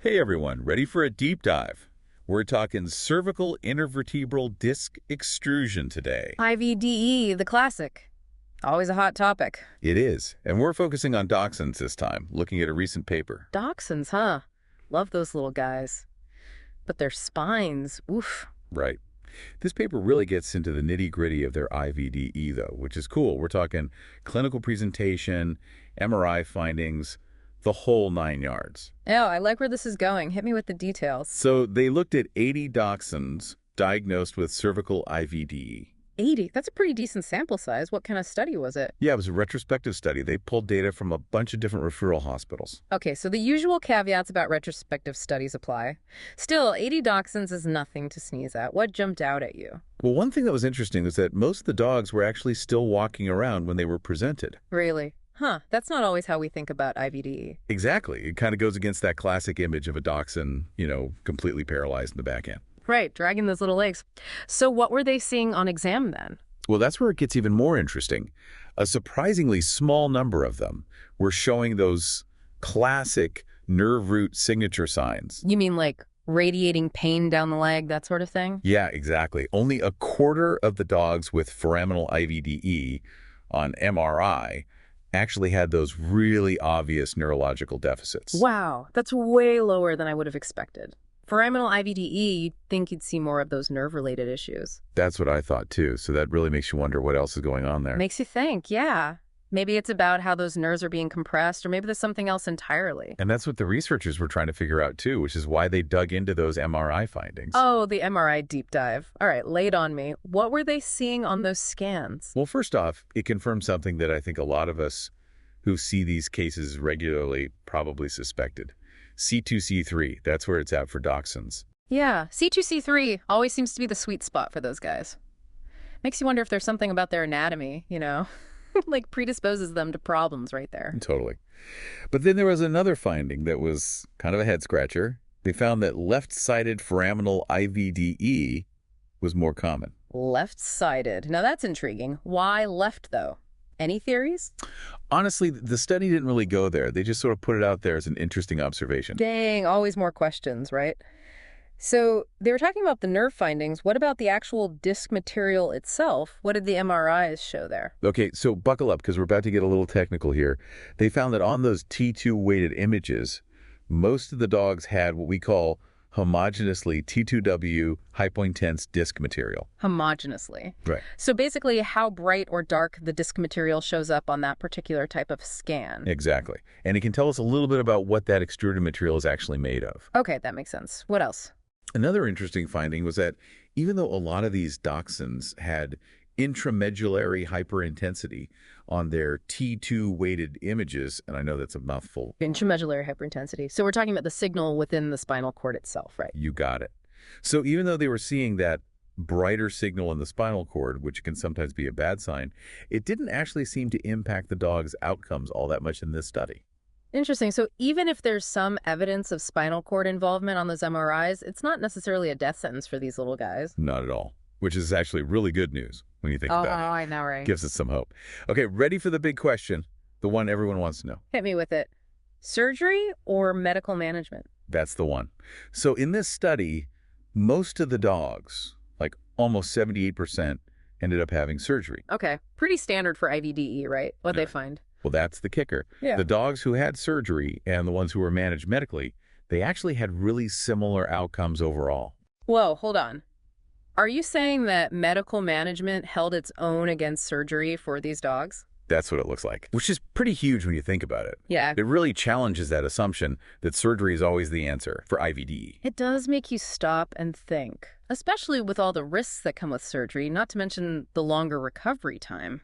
Hey everyone, ready for a deep dive? We're talking cervical intervertebral disc extrusion today. IVDE, the classic. Always a hot topic. It is, and we're focusing on dachshunds this time, looking at a recent paper. Dachshunds, huh? Love those little guys. But their spines, oof. Right. This paper really gets into the nitty-gritty of their IVDE, though, which is cool. We're talking clinical presentation, MRI findings, the whole 9 yards. Oh, I like where this is going. Hit me with the details. So they looked at 80 dachshunds diagnosed with cervical IVDE. 80? That's a pretty decent sample size. What kind of study was it? Yeah, it was a retrospective study. They pulled data from a bunch of different referral hospitals. Okay, so the usual caveats about retrospective studies apply. Still, 80 dachshunds is nothing to sneeze at. What jumped out at you? Well, one thing that was interesting was that most of the dogs were actually still walking around when they were presented. Really? Huh, that's not always how we think about IVDE. Exactly. It kind of goes against that classic image of a dachshund, completely paralyzed in the back end. Right, dragging those little legs. So what were they seeing on exam then? Well, that's where it gets even more interesting. A surprisingly small number of them were showing those classic nerve root signature signs. You mean like radiating pain down the leg, that sort of thing? Yeah, exactly. Only a quarter of the dogs with foraminal IVDE on MRI actually had those really obvious neurological deficits. Wow, that's way lower than I would have expected. Foraminal IVDE, you'd think you'd see more of those nerve-related issues. That's what I thought too. So that really makes you wonder what else is going on there. Makes you think, yeah. Maybe it's about how those nerves are being compressed, or maybe there's something else entirely. And that's what the researchers were trying to figure out too, which is why they dug into those MRI findings. Oh, the MRI deep dive. All right, lay it on me. What were they seeing on those scans? Well, first off, it confirmed something that I think a lot of us who see these cases regularly probably suspected. C2C3, that's where it's at for dachshunds. Yeah, C2C3 always seems to be the sweet spot for those guys. Makes you wonder if there's something about their anatomy, like predisposes them to problems right there. Totally. But then there was another finding that was kind of a head scratcher. They found that left-sided foraminal IVDE was more common. Left-sided. Now that's intriguing. Why left, though? Any theories? Honestly, the study didn't really go there. They just sort of put it out there as an interesting observation. Dang, always more questions, right? So they were talking about the nerve findings. What about the actual disc material itself? What did the MRIs show there? Okay, so buckle up because we're about to get a little technical here. They found that on those T2 weighted images, most of the dogs had what we call homogeneously T2W hypointense disc material. Homogeneously. Right. So basically how bright or dark the disc material shows up on that particular type of scan. Exactly. And it can tell us a little bit about what that extruded material is actually made of. Okay, that makes sense. What else? Another interesting finding was that even though a lot of these dachshunds had intramedullary hyperintensity on their T2 weighted images, and I know that's a mouthful. Intramedullary hyperintensity. So we're talking about the signal within the spinal cord itself, right? You got it. So even though they were seeing that brighter signal in the spinal cord, which can sometimes be a bad sign, it didn't actually seem to impact the dog's outcomes all that much in this study. Interesting. So even if there's some evidence of spinal cord involvement on those MRIs, it's not necessarily a death sentence for these little guys. Not at all, which is actually really good news when you think about it. Oh, I know, right? Gives us some hope. Okay, ready for the big question, the one everyone wants to know. Hit me with it. Surgery or medical management? That's the one. So in this study, most of the dogs, like almost 78%, ended up having surgery. Okay. Pretty standard for IVDE, right? What'd they find? Well, that's the kicker. Yeah. The dogs who had surgery and the ones who were managed medically, they actually had really similar outcomes overall. Whoa, hold on. Are you saying that medical management held its own against surgery for these dogs? That's what it looks like, which is pretty huge when you think about it. Yeah. It really challenges that assumption that surgery is always the answer for IVDE. It does make you stop and think, especially with all the risks that come with surgery, not to mention the longer recovery time.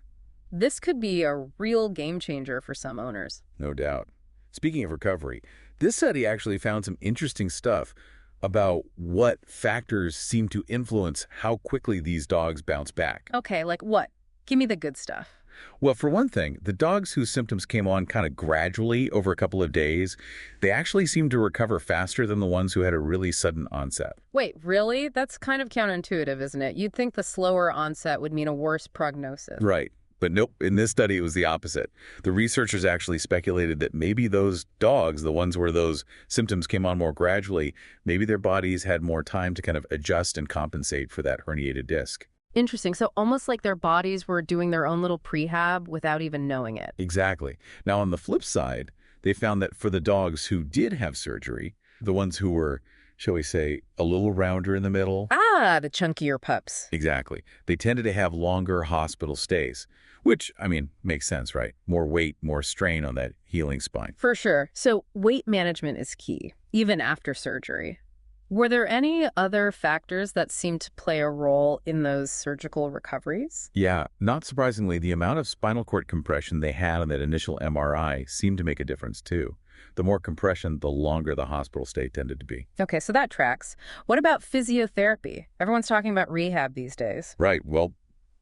This could be a real game changer for some owners. No doubt. Speaking of recovery, this study actually found some interesting stuff about what factors seem to influence how quickly these dogs bounce back. Okay, like what? Give me the good stuff. Well, for one thing, the dogs whose symptoms came on kind of gradually over a couple of days, they actually seemed to recover faster than the ones who had a really sudden onset. Wait, really? That's kind of counterintuitive, isn't it? You'd think the slower onset would mean a worse prognosis. Right. But nope, in this study, it was the opposite. The researchers actually speculated that maybe those dogs, the ones where those symptoms came on more gradually, maybe their bodies had more time to kind of adjust and compensate for that herniated disc. Interesting. So almost like their bodies were doing their own little prehab without even knowing it. Exactly. Now, on the flip side, they found that for the dogs who did have surgery, the ones who were, shall we say, a little rounder in the middle. Ah, the chunkier pups. Exactly. They tended to have longer hospital stays, which, I mean, makes sense, right? More weight, more strain on that healing spine. For sure. So weight management is key, even after surgery. Were there any other factors that seemed to play a role in those surgical recoveries? Yeah, not surprisingly, the amount of spinal cord compression they had on that initial MRI seemed to make a difference too. The more compression, the longer the hospital stay tended to be. Okay, so that tracks. What about physiotherapy? Everyone's talking about rehab these days. Right, well,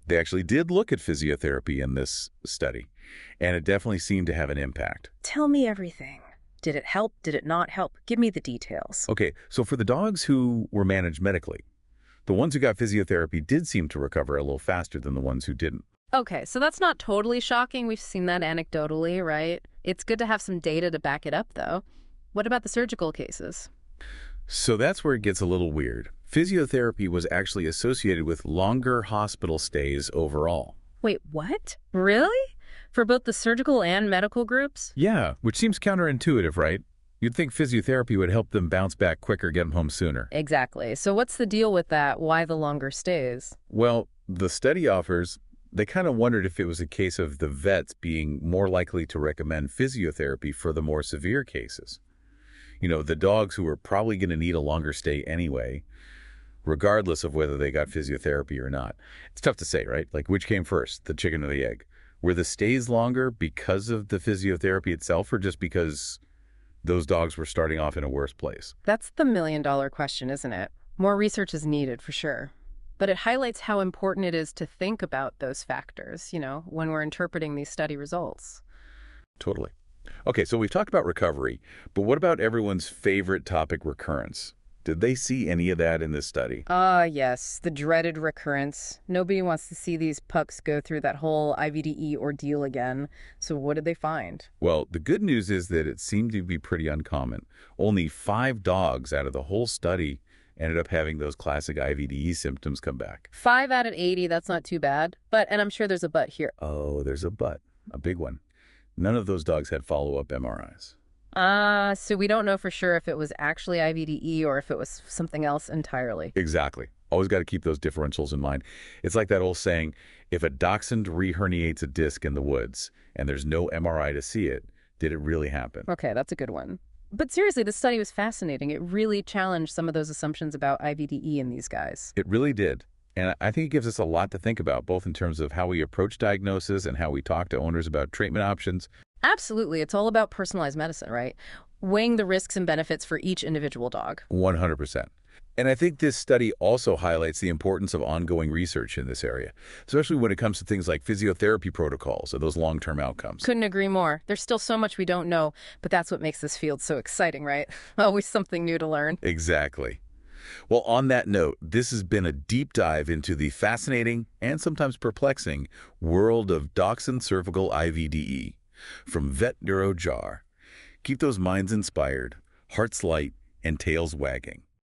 they actually did look at physiotherapy in this study, and it definitely seemed to have an impact. Tell me everything. Did it help? Did it not help? Give me the details. Okay, so for the dogs who were managed medically, the ones who got physiotherapy did seem to recover a little faster than the ones who didn't. Okay, so that's not totally shocking. We've seen that anecdotally, right? It's good to have some data to back it up, though. What about the surgical cases? So that's where it gets a little weird. Physiotherapy was actually associated with longer hospital stays overall. Wait, what? Really? For both the surgical and medical groups? Yeah, which seems counterintuitive, right? You'd think physiotherapy would help them bounce back quicker, get them home sooner. Exactly. So what's the deal with that? Why the longer stays? Well, the study offers, they kind of wondered if it was a case of the vets being more likely to recommend physiotherapy for the more severe cases. You know, the dogs who were probably going to need a longer stay anyway, regardless of whether they got physiotherapy or not. It's tough to say, right? Like, which came first, the chicken or the egg? Were the stays longer because of the physiotherapy itself or just because those dogs were starting off in a worse place? That's the million-dollar question, isn't it? More research is needed, for sure. But it highlights how important it is to think about those factors, when we're interpreting these study results. Totally. Okay, so we've talked about recovery, but what about everyone's favorite topic, recurrence? Did they see any of that in this study? Yes, the dreaded recurrence. Nobody wants to see these pups go through that whole IVDE ordeal again. So what did they find? Well, the good news is that it seemed to be pretty uncommon. Only 5 dogs out of the whole study ended up having those classic IVDE symptoms come back. 5 out of 80, that's not too bad. And I'm sure there's a but here. Oh, there's a but. A big one. None of those dogs had follow-up MRIs. So we don't know for sure if it was actually IVDE or if it was something else entirely. Exactly. Always got to keep those differentials in mind. It's like that old saying, if a dachshund reherniates a disc in the woods and there's no MRI to see it, did it really happen? Okay, that's a good one. But seriously, this study was fascinating. It really challenged some of those assumptions about IVDE in these guys. It really did. And I think it gives us a lot to think about, both in terms of how we approach diagnosis and how we talk to owners about treatment options. Absolutely. It's all about personalized medicine, right? Weighing the risks and benefits for each individual dog. 100%. And I think this study also highlights the importance of ongoing research in this area, especially when it comes to things like physiotherapy protocols or those long-term outcomes. Couldn't agree more. There's still so much we don't know, but that's what makes this field so exciting, right? Always something new to learn. Exactly. Well, on that note, this has been a deep dive into the fascinating and sometimes perplexing world of Dachshund cervical IVDE. From Vet Neuro Jar. Keep those minds inspired, hearts light, and tails wagging.